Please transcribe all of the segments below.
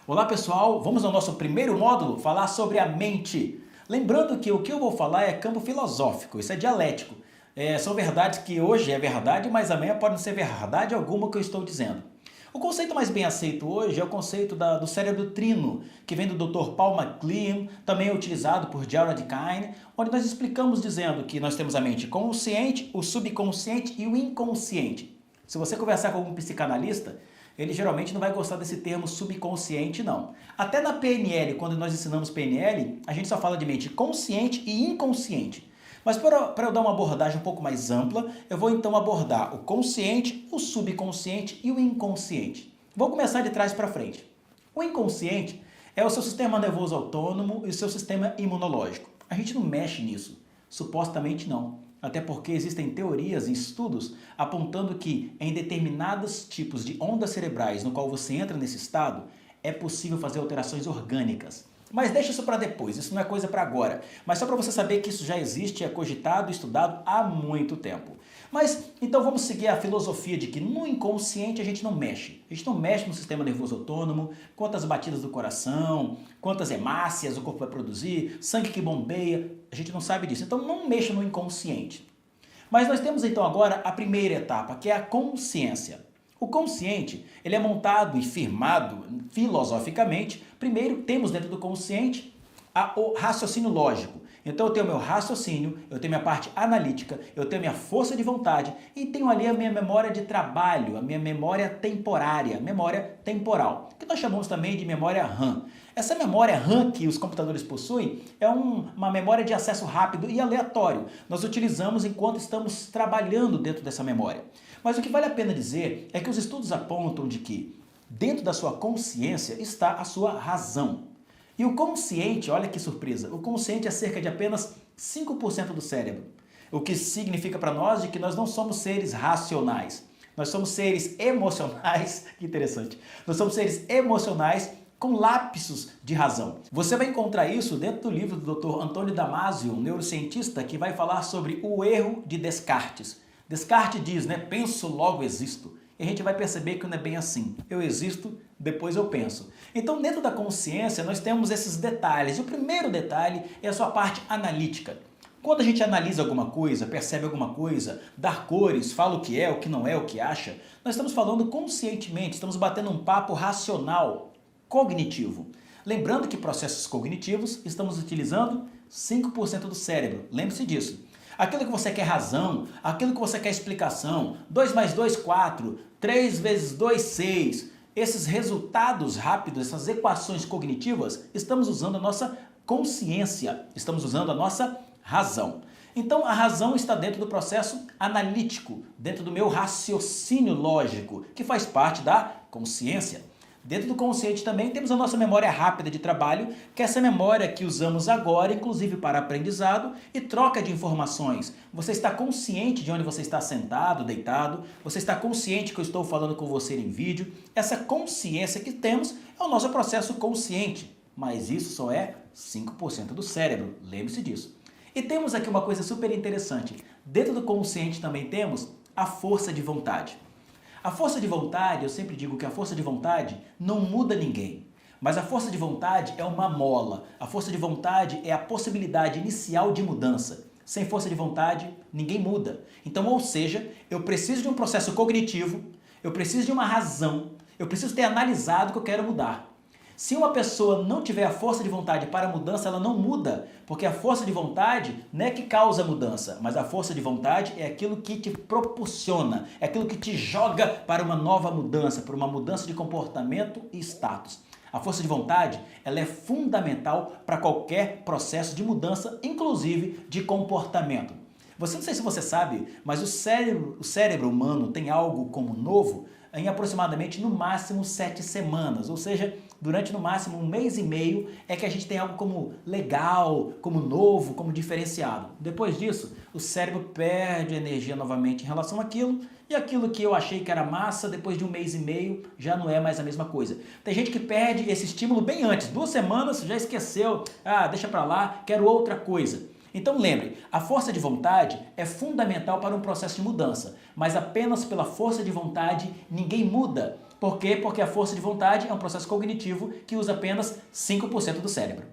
Olá pessoal, vamos ao nosso primeiro módulo, falar sobre a mente. Lembrando que o que eu vou falar é campo filosófico, isso é dialético. São verdades que hoje é verdade, mas amanhã pode não ser verdade alguma que eu estou dizendo. O conceito mais bem aceito hoje é o conceito do cérebro trino, que vem do Dr. Paul MacLean, também é utilizado por Gerald Kine, onde nós explicamos dizendo que nós temos a mente consciente, o subconsciente e o inconsciente. Se você conversar com algum psicanalista, ele geralmente não vai gostar desse termo subconsciente, não. Até na PNL, quando nós ensinamos PNL, a gente só fala de mente consciente e inconsciente. Mas para eu dar uma abordagem um pouco mais ampla, eu vou então abordar o consciente, o subconsciente e o inconsciente. Vou começar de trás para frente. O inconsciente é o seu sistema nervoso autônomo e o seu sistema imunológico. A gente não mexe nisso, supostamente não. Até porque existem teorias e estudos apontando que em determinados tipos de ondas cerebrais no qual você entra nesse estado, é possível fazer alterações orgânicas. Mas deixa isso para depois, isso não é coisa para agora. Mas só para você saber que isso já existe, é cogitado e estudado há muito tempo. Mas então vamos seguir a filosofia de que no inconsciente a gente não mexe. A gente não mexe no sistema nervoso autônomo, quantas batidas do coração, quantas hemácias o corpo vai produzir, sangue que bombeia, a gente não sabe disso. Então não mexa no inconsciente. Mas nós temos então agora a primeira etapa, que é a consciência. O consciente, ele é montado e firmado filosoficamente. Primeiro, temos dentro do consciente o raciocínio lógico. Então eu tenho meu raciocínio, eu tenho minha parte analítica, eu tenho minha força de vontade e tenho ali a minha memória de trabalho, a minha memória temporária, memória temporal, que nós chamamos também de memória RAM. Essa memória RAM que os computadores possuem é uma memória de acesso rápido e aleatório. Nós utilizamos enquanto estamos trabalhando dentro dessa memória. Mas o que vale a pena dizer é que os estudos apontam de que dentro da sua consciência está a sua razão. E o consciente, olha que surpresa, o consciente é cerca de apenas 5% do cérebro. O que significa para nós de que nós não somos seres racionais. Nós somos seres emocionais, que interessante. Nós somos seres emocionais com lapsos de razão. Você vai encontrar isso dentro do livro do Dr. Antônio Damasio, um neurocientista que vai falar sobre o erro de Descartes. Descartes diz, penso, logo existo. E a gente vai perceber que não é bem assim. Eu existo, depois eu penso. Então, dentro da consciência, nós temos esses detalhes. E o primeiro detalhe é a sua parte analítica. Quando a gente analisa alguma coisa, percebe alguma coisa, dá cores, fala o que é, o que não é, o que acha, nós estamos falando conscientemente, estamos batendo um papo racional, cognitivo. Lembrando que processos cognitivos, estamos utilizando 5% do cérebro. Lembre-se disso. Aquilo que você quer razão, aquilo que você quer explicação, 2 mais 2, 4, 3 vezes 2, 6, esses resultados rápidos, essas equações cognitivas, estamos usando a nossa consciência, estamos usando a nossa razão. Então a razão está dentro do processo analítico, dentro do meu raciocínio lógico, que faz parte da consciência. Dentro do consciente também temos a nossa memória rápida de trabalho, que é essa memória que usamos agora, inclusive para aprendizado e troca de informações. Você está consciente de onde você está sentado, deitado, você está consciente que eu estou falando com você em vídeo. Essa consciência que temos é o nosso processo consciente, mas isso só é 5% do cérebro, lembre-se disso. E temos aqui uma coisa super interessante, dentro do consciente também temos a força de vontade. A força de vontade, eu sempre digo que a força de vontade não muda ninguém, mas a força de vontade é uma mola. A força de vontade é a possibilidade inicial de mudança. Sem força de vontade, ninguém muda. Então, ou seja, eu preciso de um processo cognitivo, eu preciso de uma razão, eu preciso ter analisado o que eu quero mudar. Se uma pessoa não tiver a força de vontade para a mudança, ela não muda, porque a força de vontade não é que causa mudança, mas a força de vontade é aquilo que te propulsiona, é aquilo que te joga para uma nova mudança, para uma mudança de comportamento e status. A força de vontade, ela é fundamental para qualquer processo de mudança, inclusive de comportamento. Você não sei se você sabe, mas o cérebro humano tem algo como novo em aproximadamente no máximo 7 semanas, ou seja, durante no máximo 1 mês e meio é que a gente tem algo como legal, como novo, como diferenciado. Depois disso, o cérebro perde energia novamente em relação àquilo e aquilo que eu achei que era massa, depois de 1 mês e meio, já não é mais a mesma coisa. Tem gente que perde esse estímulo bem antes, 2 semanas, já esqueceu, deixa pra lá, quero outra coisa. Então lembre, a força de vontade é fundamental para um processo de mudança, mas apenas pela força de vontade ninguém muda. Por quê? Porque a força de vontade é um processo cognitivo que usa apenas 5% do cérebro.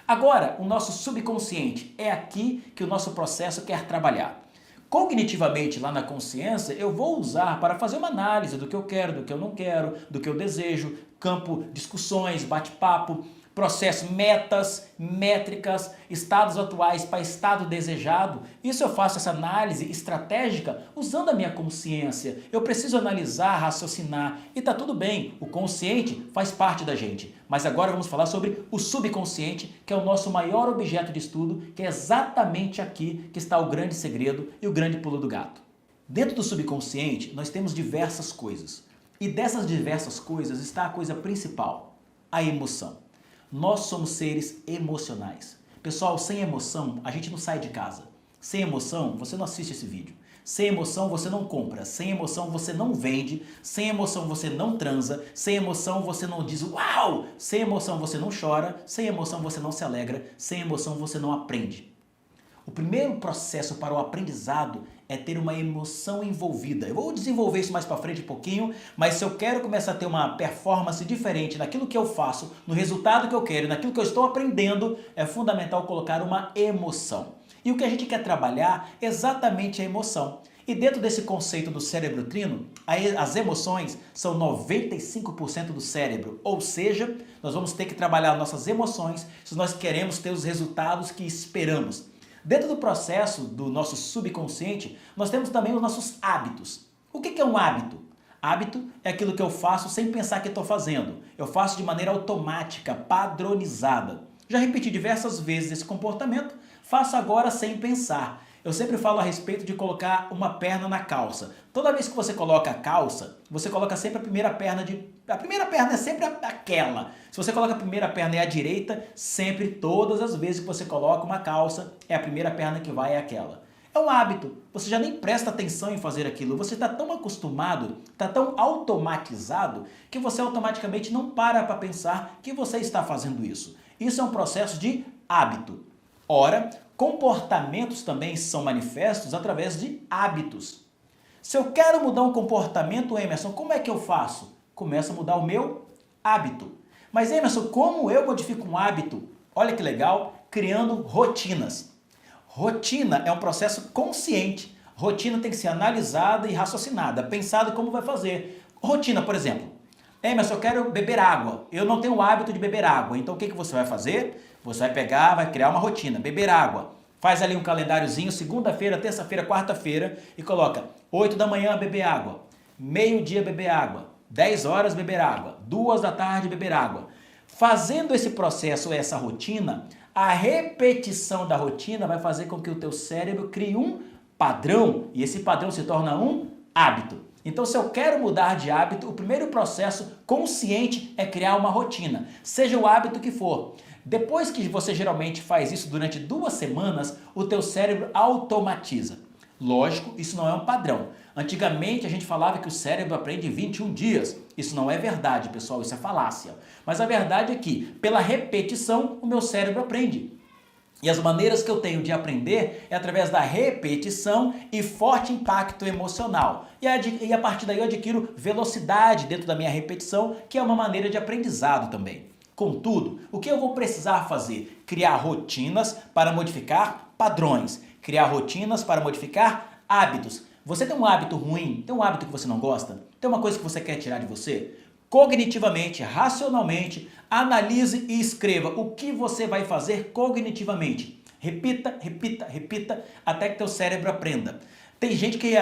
Agora, o nosso subconsciente é aqui que o nosso processo quer trabalhar. Cognitivamente, lá na consciência, eu vou usar para fazer uma análise do que eu quero, do que eu não quero, do que eu desejo, campo, discussões, bate-papo, processo, metas, métricas, estados atuais para estado desejado. Isso eu faço essa análise estratégica usando a minha consciência. Eu preciso analisar, raciocinar e tá tudo bem. O consciente faz parte da gente. Mas agora vamos falar sobre o subconsciente, que é o nosso maior objeto de estudo, que é exatamente aqui que está o grande segredo e o grande pulo do gato. Dentro do subconsciente, nós temos diversas coisas. E dessas diversas coisas está a coisa principal, a emoção. Nós somos seres emocionais. Pessoal, sem emoção, a gente não sai de casa. Sem emoção, você não assiste esse vídeo. Sem emoção, você não compra. Sem emoção, você não vende. Sem emoção, você não transa. Sem emoção, você não diz uau! Sem emoção, você não chora. Sem emoção, você não se alegra. Sem emoção, você não aprende. O primeiro processo para o aprendizado é ter uma emoção envolvida. Eu vou desenvolver isso mais para frente um pouquinho, mas se eu quero começar a ter uma performance diferente naquilo que eu faço, no resultado que eu quero, naquilo que eu estou aprendendo, é fundamental colocar uma emoção. E o que a gente quer trabalhar é exatamente a emoção. E dentro desse conceito do cérebro trino, as emoções são 95% do cérebro, ou seja, nós vamos ter que trabalhar nossas emoções se nós queremos ter os resultados que esperamos. Dentro do processo do nosso subconsciente, nós temos também os nossos hábitos. O que é um hábito? Hábito é aquilo que eu faço sem pensar que estou fazendo. Eu faço de maneira automática, padronizada. Já repeti diversas vezes esse comportamento, faço agora sem pensar. Eu sempre falo a respeito de colocar uma perna na calça. Toda vez que você coloca a calça, você coloca sempre a primeira perna A primeira perna é sempre aquela. Se você coloca a primeira perna é a direita, sempre, todas as vezes que você coloca uma calça, é a primeira perna que vai é aquela. É um hábito. Você já nem presta atenção em fazer aquilo. Você está tão acostumado, está tão automatizado, que você automaticamente não para pensar que você está fazendo isso. Isso é um processo de hábito. Ora, comportamentos também são manifestos através de hábitos. Se eu quero mudar um comportamento, Emerson, como é que eu faço? Começo a mudar o meu hábito. Mas Emerson, como eu modifico um hábito? Olha que legal, criando rotinas. Rotina é um processo consciente. Rotina tem que ser analisada e raciocinada, pensada como vai fazer. Rotina, por exemplo. Emerson, eu quero beber água. Eu não tenho o hábito de beber água. Então o que você vai fazer? Você vai pegar, vai criar uma rotina, beber água. Faz ali um calendáriozinho, segunda-feira, terça-feira, quarta-feira e coloca 8 da manhã beber água, meio-dia beber água, 10 horas beber água, 2 da tarde beber água. Fazendo esse processo, essa rotina, a repetição da rotina vai fazer com que o teu cérebro crie um padrão e esse padrão se torna um hábito. Então, se eu quero mudar de hábito, o primeiro processo consciente é criar uma rotina, seja o hábito que for. Depois que você geralmente faz isso durante 2 semanas, o teu cérebro automatiza. Lógico, isso não é um padrão. Antigamente a gente falava que o cérebro aprende em 21 dias. Isso não é verdade, pessoal, isso é falácia. Mas a verdade é que, pela repetição, o meu cérebro aprende. E as maneiras que eu tenho de aprender é através da repetição e forte impacto emocional. E a partir daí eu adquiro velocidade dentro da minha repetição, que é uma maneira de aprendizado também. Contudo, o que eu vou precisar fazer? Criar rotinas para modificar padrões. Criar rotinas para modificar hábitos. Você tem um hábito ruim? Tem um hábito que você não gosta? Tem uma coisa que você quer tirar de você? Cognitivamente, racionalmente, analise e escreva o que você vai fazer cognitivamente. Repita, repita, repita, até que teu cérebro aprenda. Tem gente que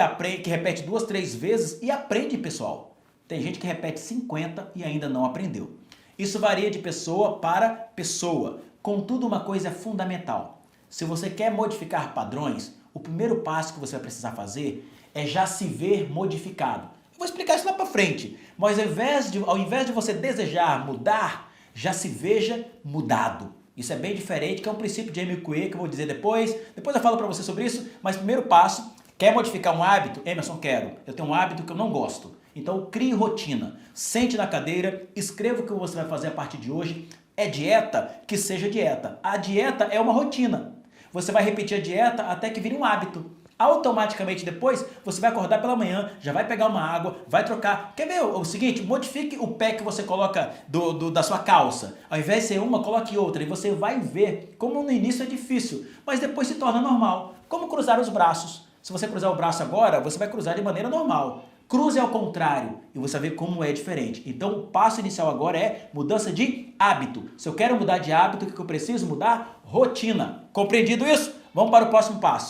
repete 2, 3 vezes e aprende, pessoal. Tem gente que repete 50 e ainda não aprendeu. Isso varia de pessoa para pessoa. Contudo, uma coisa é fundamental. Se você quer modificar padrões, o primeiro passo que você vai precisar fazer é já se ver modificado. Eu vou explicar isso lá para frente, mas ao invés de você desejar mudar, já se veja mudado. Isso é bem diferente, que é um princípio de Amy Cuddy, que eu vou dizer depois. Depois eu falo para você sobre isso, mas primeiro passo, quer modificar um hábito? Emerson, quero. Eu tenho um hábito que eu não gosto. Então crie rotina. Sente na cadeira, escreva o que você vai fazer a partir de hoje. É dieta? Que seja dieta. A dieta é uma rotina. Você vai repetir a dieta até que vire um hábito. automaticamente depois você vai acordar pela manhã, já vai pegar uma água, vai trocar. Quer ver o seguinte? Modifique o pé que você coloca da sua calça. Ao invés de ser uma, coloque outra. E você vai ver como no início é difícil, mas depois se torna normal. Como cruzar os braços. Se você cruzar o braço agora, você vai cruzar de maneira normal. Cruze ao contrário e você vai ver como é diferente. Então o passo inicial agora é mudança de hábito. Se eu quero mudar de hábito, o que eu preciso mudar? Rotina. Compreendido isso? Vamos para o próximo passo.